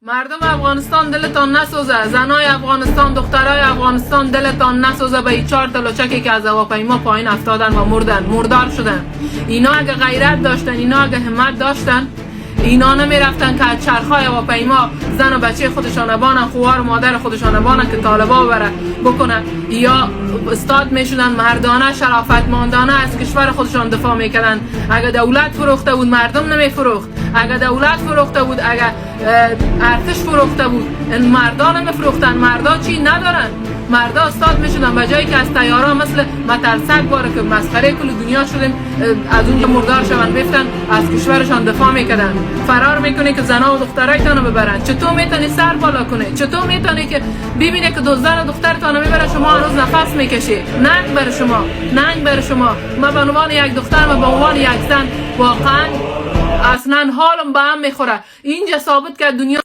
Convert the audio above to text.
مردم افغانستان دلتان نسوزه، زنای افغانستان، دخترای افغانستان دلتان نسوزه به این 4 تا لچکی که از هواپیما پایین افتادن و مردار شدن. اینا اگه غیرت داشتن، اینا اگه همت داشتن، اینا نمیرفتن که از چرخهای هواپیما زن و بچه خودشان بانن، خوار و مادر خودشان بانن که طالبا بره بکنن، یا استاد میشدن مردانه شرافتمندانه از کشور خودشان دفاع میکردن. اگه دولت فروخته بود مردم نمیفروخت، اگه دولت فروخته بود، اگه ارتش فروخته بود این مردا نمیفروختن. مردا چی ندارن، مردا استاد میشدن به جایی که از طیارا مثل مترسک باره که مسخره کل دنیا شدیم از اونجا مردار شون بفتن از کشورشان دفاع میکردن. فرار میکنه که زنا و دخترایتانو ببرن. چطور میتونی سر بالا کنی؟ چطور میتونی که ببینه که دو زن و دخترتانو میبره شما هنوز نفس میکشی؟ ننگ بر شما، ننگ بر شما. من به عنوان یک دختر و به عنوان یک زن واقعا اصلا حالم به هم میخوره. اینجا ثابت کرد دنیا